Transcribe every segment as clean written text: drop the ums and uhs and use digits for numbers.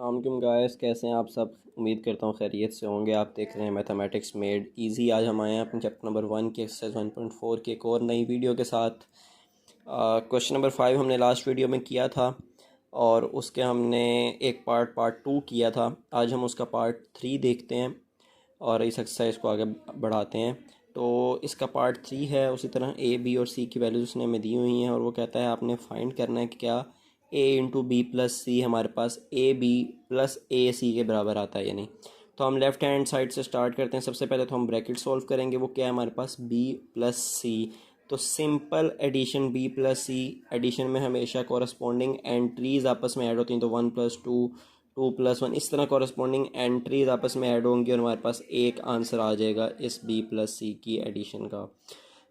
अस्सलाम गायस, कैसे हैं आप सब। उम्मीद करता हूँ खैरियत से होंगे। आप देख रहे हैं मैथमेटिक्स मेड इजी। आज हम आए हैं अपने चैप्टर नंबर 1 की एक्सरसाइज 1.4 की एक और नई वीडियो के साथ। क्वेश्चन नंबर 5 हमने लास्ट वीडियो में किया था और उसके हमने एक पार्ट 2 किया था। आज हम उसका पार्ट 3 देखते हैं और इस एक्सरसाइज को आगे बढ़ाते हैं। तो इसका पार्ट 3 है। उसी तरह ए बी और सी की वैल्यूज़ उसने हमें दी हुई हैं और वो कहता है आपने फाइंड करना है कि क्या ए इंटू बी प्लस सी हमारे पास ए बी प्लस ए सी के बराबर आता है या नहीं। तो हम लेफ़्ट हैंड साइड से स्टार्ट करते हैं। सबसे पहले तो हम ब्रैकेट सॉल्व करेंगे। वो क्या है हमारे पास, बी प्लस सी। तो सिंपल एडिशन बी प्लस सी, एडिशन में हमेशा कॉरस्पॉन्डिंग एंट्रीज आपस में ऐड होती हैं। तो 1+2, 2+1, इस तरह कॉरस्पॉन्डिंग एंट्रीज आपस में ऐड होंगी और हमारे पास एक आंसर आ जाएगा इस बी प्लस सी की एडिशन का।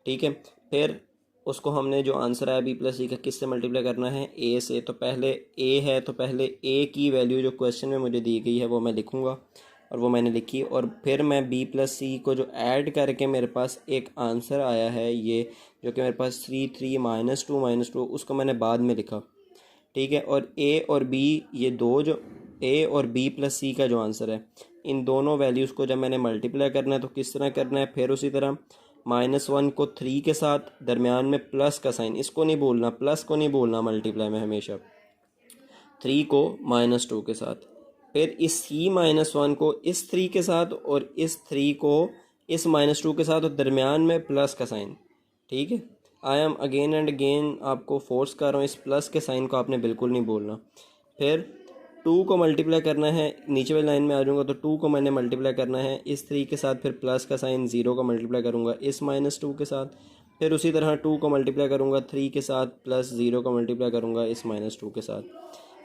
ठीक है, फिर उसको हमने जो आंसर आया बी प्लस सी का किससे मल्टीप्लाई करना है, ए से। तो पहले ए है तो पहले ए की वैल्यू जो क्वेश्चन में मुझे दी गई है वो मैं लिखूँगा और वो मैंने लिखी। और फिर मैं बी प्लस सी को जो ऐड करके मेरे पास एक आंसर आया है ये, जो कि मेरे पास 3 -2 उसको मैंने बाद में लिखा। ठीक है, और ए और बी, ये दो जो ए और बी प्लस सी का जो आंसर है, इन दोनों वैल्यूज़ को जब मैंने मल्टीप्लाई करना है तो किस तरह करना है, फिर उसी तरह -1 को 3 के साथ, दरमियान में प्लस का साइन, इसको नहीं भूलना, प्लस को नहीं भूलना मल्टीप्लाई में हमेशा, 3 को -2 के साथ, फिर इस ही -1 को इस 3 के साथ और इस 3 को इस -2 के साथ और दरमियान में प्लस का साइन। ठीक है, I am again and again आपको फोर्स कर रहा हूँ, इस प्लस के साइन को आपने बिल्कुल नहीं बोलना। फिर 2 को मल्टीप्लाई करना है, नीचे वाली लाइन में आ जाऊँगा तो 2 को मैंने मल्टीप्लाई करना है इस 3 के साथ, फिर प्लस का साइन, 0 को मल्टीप्लाई करूँगा इस -2 के साथ, फिर उसी तरह 2 को मल्टीप्लाई करूँगा 3 के साथ, प्लस 0 को मल्टीप्लाई करूँगा इस -2 के साथ।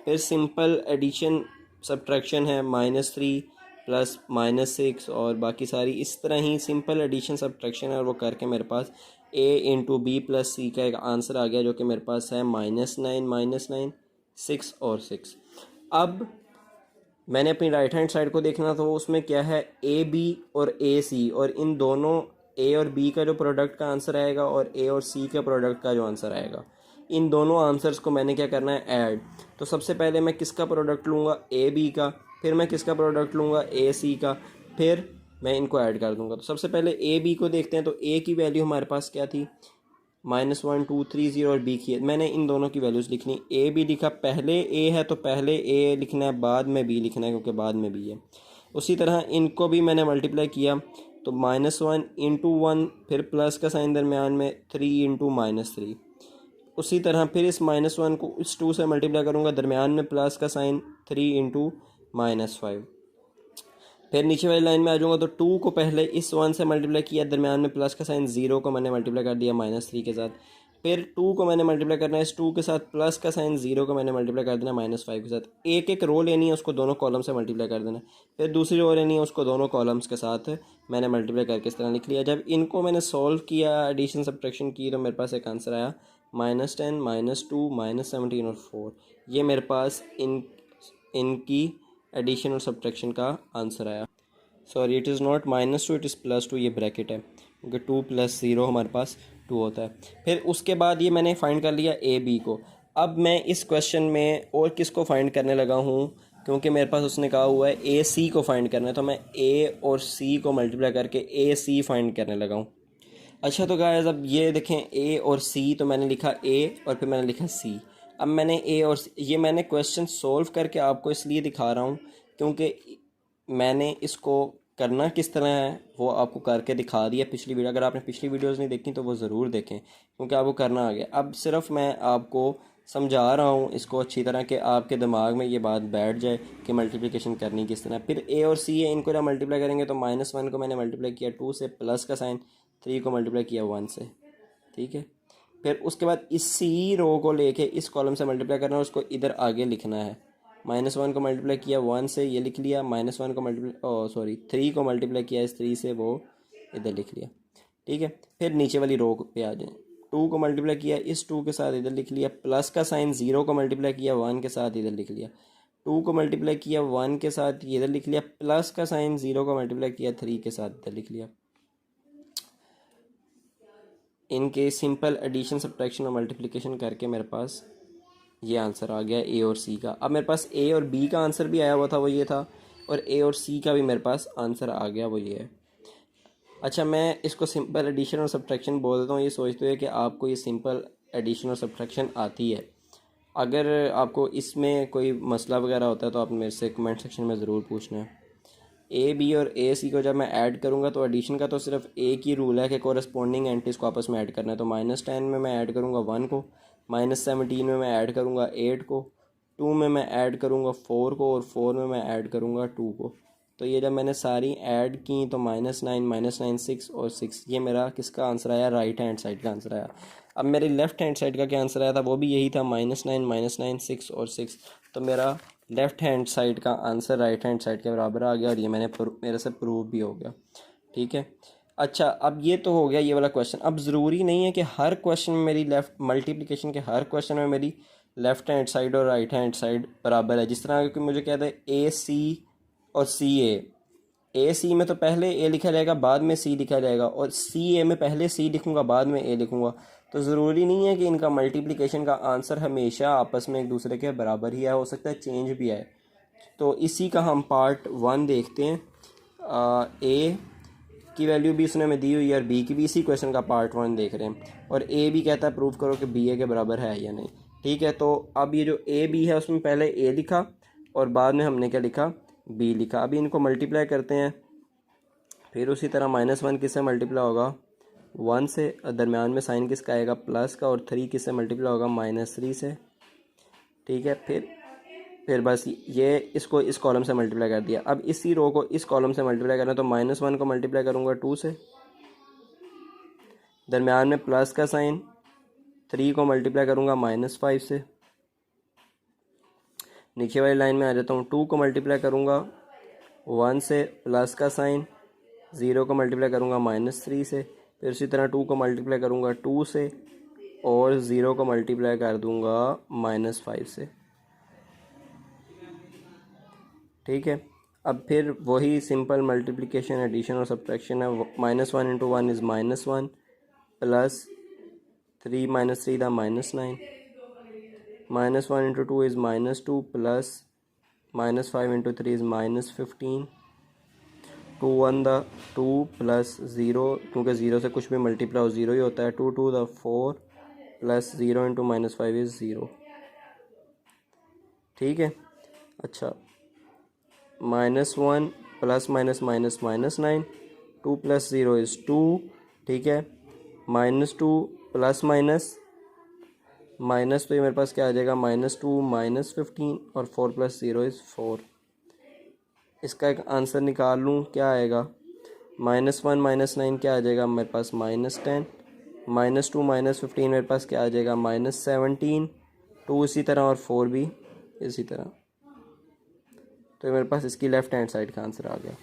फिर सिंपल एडिशन सब्ट्रैक्शन है, -3 प्लस -6 और बाकी सारी इस तरह ही सिंपल एडिशन सब्ट्रैक्शन है। और वो करके मेरे पास ए इंटू बी प्लस सी का एक आंसर आ गया जो कि मेरे पास है -9, 6 और 6। अब मैंने अपनी राइट हैंड साइड को देखना, तो उसमें क्या है, ए बी और ए सी, और इन दोनों ए और बी का जो प्रोडक्ट का आंसर आएगा और ए और सी का प्रोडक्ट का जो आंसर आएगा, इन दोनों आंसर्स को मैंने क्या करना है, ऐड। तो सबसे पहले मैं किसका प्रोडक्ट लूँगा, ए बी का, फिर मैं किसका प्रोडक्ट लूँगा, ए सी का, फिर मैं इनको ऐड कर दूँगा। तो सबसे पहले ए बी को देखते हैं। तो ए की वैल्यू हमारे पास क्या थी, -1 2 3 0, और बी की है, मैंने इन दोनों की वैल्यूज़ लिखनी। ए बी लिखा, पहले ए है तो पहले ए लिखना है, बाद में बी लिखना है क्योंकि बाद में बी है। उसी तरह इनको भी मैंने मल्टीप्लाई किया, तो -1 इंटू 1, फिर प्लस का साइन दरमियान में, 3 इंटू -3। उसी तरह फिर इस -1 को इस 2 से मल्टीप्लाई करूँगा, दरमियान में प्लस का साइन, 3 इंटू -5। फिर नीचे वाली लाइन में आ जाऊँगा तो 2 को पहले इस 1 से मल्टीप्लाई किया, दरमियान में प्लस का साइन, 0 को मैंने मल्टीप्लाई कर दिया -3 के साथ। फिर 2 को मैंने मल्टीप्लाई करना है इस 2 के साथ, प्लस का साइन, 0 को मैंने मल्टीप्लाई कर देना -5 के साथ। एक एक रो लेनी है, उसको दोनों कॉलम से मल्टीप्लाई कर देना। फिर दूसरी रो लेनी है, उसको दोनों कॉलम्स के साथ मैंने मल्टीप्लाई करके इस तरह लिख लिया। जब इनको मैंने सॉल्व किया, एडिशन सब्ट्रैक्शन की, तो मेरे पास एक आंसर आया -10 -2 -17 और 4। ये मेरे पास इनकी एडिशन और सब्ट्रैक्शन का आंसर आया। Sorry, it is not -2, it is +2, ये ब्रैकेट है क्योंकि 2 + 0 हमारे पास 2 होता है। फिर उसके बाद ये मैंने फाइंड कर लिया ए बी को। अब मैं इस क्वेश्चन में और किसको फाइंड करने लगा हूँ, क्योंकि मेरे पास उसने कहा हुआ है ए सी को फाइंड करना है, तो मैं ए और सी को मल्टीप्लाई करके ए सी फाइंड करने लगा हूँ। अच्छा, तो गाइस अब ये देखें, ए और सी, तो मैंने लिखा ए और फिर मैंने लिखा सी। अब मैंने ए और ये मैंने क्वेश्चन सोल्व करके आपको इसलिए दिखा रहा हूँ क्योंकि मैंने इसको करना किस तरह है वो आपको करके दिखा दिया पिछली वीडियो। अगर आपने पिछली वीडियोस नहीं देखी तो वो ज़रूर देखें क्योंकि आपको करना आ गया। अब सिर्फ मैं आपको समझा रहा हूँ इसको अच्छी तरह कि आपके दिमाग में ये बात बैठ जाए कि मल्टीप्लिकेशन करनी किस तरह। फिर ए और सी है, इनको जब मल्टीप्लाई करेंगे तो -1 को मैंने मल्टीप्लाई किया 2 से, प्लस का साइन, 3 को मल्टीप्लाई किया 1 से। ठीक है, फिर उसके बाद इसी रो को लेके इस कॉलम से मल्टीप्लाई करना है, उसको इधर आगे लिखना है। -1 को मल्टीप्लाई किया 1 से, ये लिख लिया। -1 को मल्टीप्लाई 3 को मल्टीप्लाई किया इस 3 से, वो इधर लिख लिया। ठीक है, फिर नीचे वाली रो पे आ जाए। 2 को मल्टीप्लाई किया इस 2 के साथ, इधर लिख लिया। प्लस का साइन, 0 को मल्टीप्लाई किया 1 के साथ, इधर लिख लिया। 2 को मल्टीप्लाई किया 1 के साथ, इधर लिख लिया। प्लस का साइन, 0 को मल्टीप्लाई किया 3 के साथ, इधर लिख लिया। इनके सिंपल एडिशन सब्ट्रैक्शन और मल्टीप्लिकेशन करके मेरे पास ये आंसर आ गया ए और सी का। अब मेरे पास ए और बी का आंसर भी आया हुआ था, वो ये था, और ए और सी का भी मेरे पास आंसर आ गया, वो ये है। अच्छा, मैं इसको सिंपल एडिशन और सब्ट्रैक्शन बोल देता हूँ, ये सोचते हुए कि आपको ये सिंपल एडिशन और सब्ट्रैक्शन आती है। अगर आपको इसमें कोई मसला वगैरह होता है तो आप मेरे से कमेंट सेक्शन में ज़रूर पूछना है। ए बी और ए सी को जब मैं ऐड करूँगा तो एडिशन का तो सिर्फ एक ही रूल है कि कोरस्पॉन्डिंग एंटीज़ को आपस में ऐड करना है। तो -10 में मैं ऐड करूँगा 1 को, -17 में मैं ऐड करूँगा 8 को, 2 में मैं ऐड करूँगा 4 को, और 4 में मैं ऐड करूँगा 2 को। तो ये जब मैंने सारी ऐड की तो -9 6 और 6, ये मेरा किसका आंसर आया? राइट हैंड साइड का आंसर आया। अब मेरी लेफ़्ट हैंड साइड का क्या आंसर आया था? वो भी यही था, -9 6 और 6। तो मेरा लेफ़्ट हैंड साइड का आंसर राइट हैंड साइड के बराबर आ गया, और ये मेरे से प्रूव भी हो गया। ठीक है। अच्छा, अब ये तो हो गया ये वाला क्वेश्चन। अब ज़रूरी नहीं है कि हर क्वेश्चन में मेरी लेफ़्ट मल्टीप्लिकेशन के हर क्वेश्चन में मेरी लेफ़्ट हैंड साइड और राइट हैंड साइड बराबर है। जिस तरह कि मुझे कहते हैं ए सी और सी ए सी में तो पहले ए लिखा जाएगा, बाद में सी लिखा जाएगा, और सी ए में पहले सी लिखूँगा, बाद में ए लिखूँगा। तो ज़रूरी नहीं है कि इनका मल्टीप्लिकेशन का आंसर हमेशा आपस में एक दूसरे के बराबर ही है, हो सकता है चेंज भी आए। तो इसी का हम पार्ट 1 देखते हैं। ए की वैल्यू भी उसने हमें दी हुई है और बी की भी, इसी क्वेश्चन का पार्ट 1 देख रहे हैं। और ए भी कहता है प्रूव करो कि बी ए के बराबर है या नहीं। ठीक है, तो अब ये जो ए बी है उसमें पहले ए लिखा और बाद में हमने क्या लिखा? बी लिखा। अभी इनको मल्टीप्लाई करते हैं। फिर उसी तरह -1 किससे मल्टीप्लाई होगा? 1 से। दरमियान में साइन किसका आएगा? प्लस का। और 3 किससे मल्टीप्लाई होगा? -3 से। ठीक है, फिर बस ये इसको इस कॉलम से मल्टीप्लाई कर दिया। अब इसी रो को इस कॉलम से मल्टीप्लाई करना, तो -1 को मल्टीप्लाई करूँगा 2 से, दरमियान में प्लस का साइन, 3 को मल्टीप्लाई करूँगा -5 से, नीचे वाली लाइन में आ जाता हूँ, 2 को मल्टीप्लाई करूँगा 1 से, प्लस का साइन, 0 को मल्टीप्लाई करूँगा -3 से, फिर उसी तरह 2 को मल्टीप्लाई करूँगा 2 से, और 0 को मल्टीप्लाई कर दूँगा -5 से। ठीक है, अब फिर वही सिंपल मल्टीप्लिकेशन, एडिशन और सब्ट्रैक्शन है। -1 इंटू 1 इज़ -1, प्लस 3 -3 दा -9, -1 into 2 is -2, plus -5 into 3 is -15, 2 1 दा 2, प्लस 0, क्योंकि 0 से कुछ भी मल्टीप्लाई हो 0 ही होता है, 2 2 दा 4, प्लस 0 इंटू -5 इज़ 0। ठीक है। अच्छा, -1 प्लस -9, 2 प्लस 0 इज़ 2। ठीक है, -2 प्लस माइनस, तो ये मेरे पास क्या आ जाएगा? -2 -15, और 4 प्लस 0 इज़ 4। इसका एक आंसर निकाल लूँ, क्या आएगा? -1 -9 क्या आ जाएगा मेरे पास? -10, -2 -15 मेरे पास क्या आ जाएगा? -17, 2 इसी तरह और 4 भी इसी तरह। तो मेरे पास इसकी लेफ़्ट हैंड साइड का आंसर आ गया।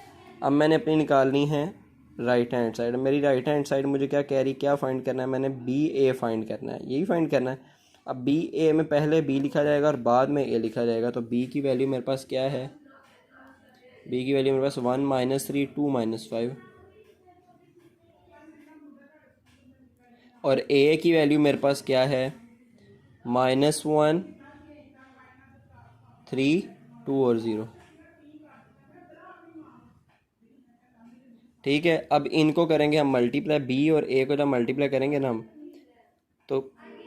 अब मैंने अपनी निकालनी है राइट हैंड साइड। मेरी राइट हैंड साइड मुझे क्या कह रही, क्या फाइंड करना है? मैंने बी ए फाइंड करना है, यही फाइंड करना है। अब बी ए में पहले बी लिखा जाएगा और बाद में ए लिखा जाएगा। तो बी की वैल्यू मेरे पास क्या है? बी की वैल्यू मेरे पास 1 -3 2 -5, और ए की वैल्यू मेरे पास क्या है? -1 3 2 और 0। ठीक है, अब इनको करेंगे हम मल्टीप्लाई, बी और ए को जब मल्टीप्लाई करेंगे ना हम, तो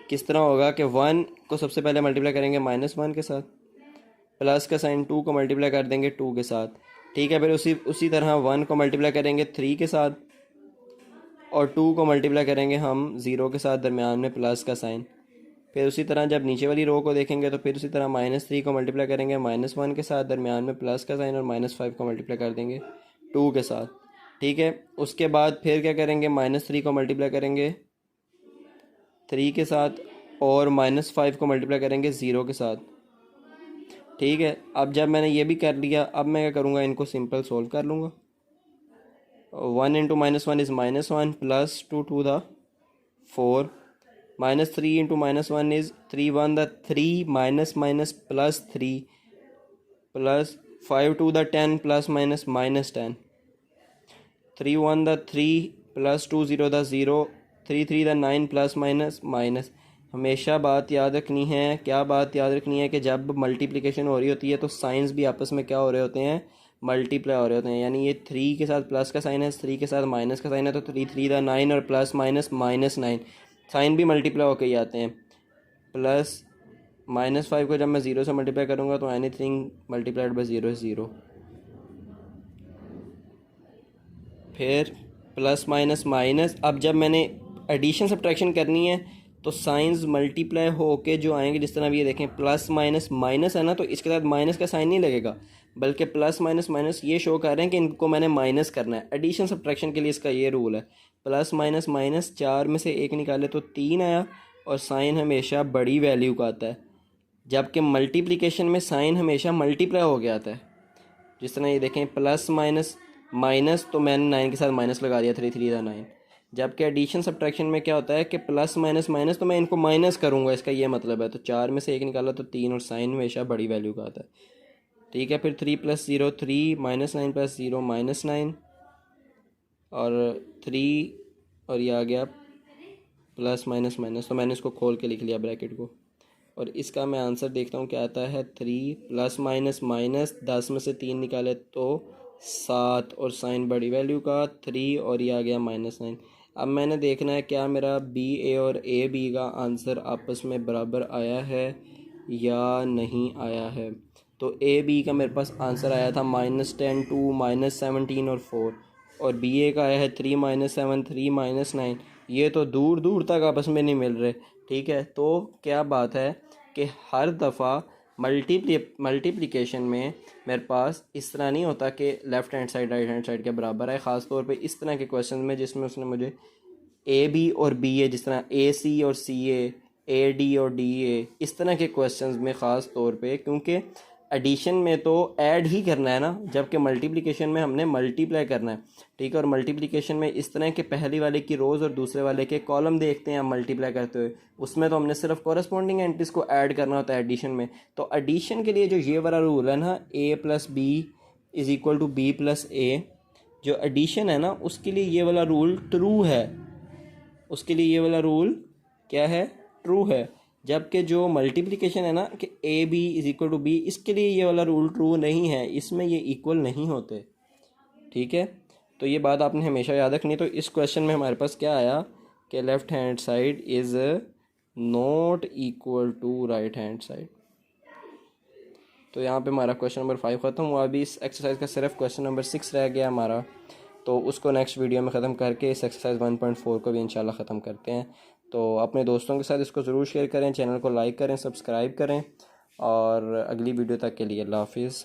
किस तरह होगा कि 1 को सबसे पहले मल्टीप्लाई करेंगे -1 के साथ, प्लस का साइन 2 को मल्टीप्लाई कर देंगे 2 के साथ। ठीक है, फिर उसी तरह 1 को मल्टीप्लाई करेंगे 3 के साथ, और 2 को मल्टीप्लाई करेंगे हम 0 के साथ, दरमियान में प्लस का साइन। फिर उसी तरह जब नीचे वाली रो को देखेंगे तो फिर उसी तरह -3 को मल्टीप्लाई करेंगे -1 के साथ, दरमियान में प्लस का साइन, और -5 को मल्टीप्लाई कर देंगे 2 के साथ। ठीक है, उसके बाद फिर क्या करेंगे? -3 को मल्टीप्लाई करेंगे 3 के साथ, और -5 को मल्टीप्लाई करेंगे 0 के साथ। ठीक है, अब जब मैंने ये भी कर लिया, अब मैं क्या करूँगा? इनको सिंपल सोल्व कर लूँगा। 1 into -1 is -1, plus 2 2 the 4, -3 into -1 is 3 1 the 3, minus plus 3, plus 5 2 the 10, plus -10, 3 1 the 3, plus 2 0 the 0, 3 3 the 9, plus minus. हमेशा बात याद रखनी है, क्या बात याद रखनी है कि जब मल्टीप्लिकेशन हो रही होती है तो साइंस भी आपस में क्या हो रहे होते हैं, मल्टीप्लाई हो रहे होते हैं। यानी ये 3 के साथ प्लस का साइन है, 3 के साथ माइनस का साइन है, तो 3 3 दा 9 और प्लस माइनस माइनस 9 साइन भी मल्टीप्लाई होकर ही आते हैं। प्लस -5 को जब मैं 0 से मल्टीप्लाई करूँगा तो एनीथिंग मल्टीप्लाइड बाई 0 इज़ 0। फिर प्लस माइनस माइनस, अब जब मैंने एडिशन सब्ट्रैक्शन करनी है तो साइंस मल्टीप्लाई हो के जो आएंगे, जिस तरह अब ये देखें प्लस माइनस माइनस है ना, तो इसके साथ माइनस का साइन नहीं लगेगा, बल्कि प्लस माइनस माइनस ये शो कर रहे हैं कि इनको मैंने माइनस करना है। एडिशन सब्ट्रैक्शन के लिए इसका ये रूल है, प्लस माइनस माइनस 4 में से 1 निकाले तो 3 आया, और साइन हमेशा बड़ी वैल्यू का आता है, जबकि मल्टीप्लिकेशन में साइन हमेशा मल्टीप्लाई हो गया आता है। जिस तरह ये देखें प्लस माइनस माइनस, तो मैंने 9 के साथ माइनस लगा दिया, 3 3 दा 9। जबकि एडिशन सब्ट्रैक्शन में क्या होता है कि प्लस माइनस माइनस, तो मैं इनको माइनस करूँगा, इसका ये मतलब है। तो 4 में से 1 निकाला तो 3, और साइन हमेशा बड़ी वैल्यू का आता है। ठीक है, फिर 3 + 0 3, -9 + 0 -9, और 3, और ये आ गया प्लस माइनस माइनस, तो मैंने इसको खोल के लिख लिया ब्रैकेट को। और इसका मैं आंसर देखता हूँ क्या आता है। 3 प्लस माइनस माइनस, 10 में से 3 निकाले तो 7, और साइन बड़ी वैल्यू का 3, और ये आ गया -9। अब मैंने देखना है क्या मेरा बी ए और ए बी का आंसर आपस में बराबर आया है या नहीं आया है। तो ए बी का मेरे पास आंसर आया था -10 2 -17 और 4, और बी ए का आया है 3 -7 3 -9। ये तो दूर दूर तक आपस में नहीं मिल रहे। ठीक है, तो क्या बात है कि हर दफ़ा मल्टीप्लिकेशन में मेरे पास इस तरह नहीं होता कि left hand side right hand side के बराबर है। ख़ास तौर पे इस तरह के क्वेश्चन में जिसमें उसने मुझे ए बी और बी ए, जिस तरह ए सी और सी ए डी और डी ए, इस तरह के क्वेश्चंस में ख़ास तौर पे, क्योंकि एडिशन में तो ऐड ही करना है ना, जबकि मल्टीप्लिकेशन में हमने मल्टीप्लाई करना है। ठीक है, और मल्टीप्लिकेशन में इस तरह के पहली वाले की रोज़ और दूसरे वाले के कॉलम देखते हैं हम मल्टीप्लाई करते हुए, उसमें तो हमने सिर्फ कॉरस्पॉन्डिंग एंट्रीज को ऐड करना होता है एडिशन में। तो एडिशन के लिए जो ये वाला रूल है ना, a + b = b + a, जो एडिशन है ना उसके लिए ये वाला रूल ट्रू है, उसके लिए ये वाला रूल क्या है, ट्रू है। जबकि जो मल्टीप्लिकेशन है ना कि ए बी = b, इसके लिए ये वाला रूल ट्रू नहीं है, इसमें ये इक्वल नहीं होते। ठीक है, तो ये बात आपने हमेशा याद रखनी। तो इस क्वेश्चन में हमारे पास क्या आया कि left hand side is not equal to right hand side. तो यहाँ पे हमारा क्वेश्चन नंबर 5 ख़त्म हुआ। अभी इस एक्सरसाइज का सिर्फ क्वेश्चन नंबर 6 रह गया हमारा, तो उसको नेक्स्ट वीडियो में ख़त्म करके इस एक्सरसाइज 1.4 को भी इंशाल्लाह ख़त्म करते हैं। तो अपने दोस्तों के साथ इसको ज़रूर शेयर करें, चैनल को लाइक करें, सब्सक्राइब करें, और अगली वीडियो तक के लिए अल्लाह हाफिज़।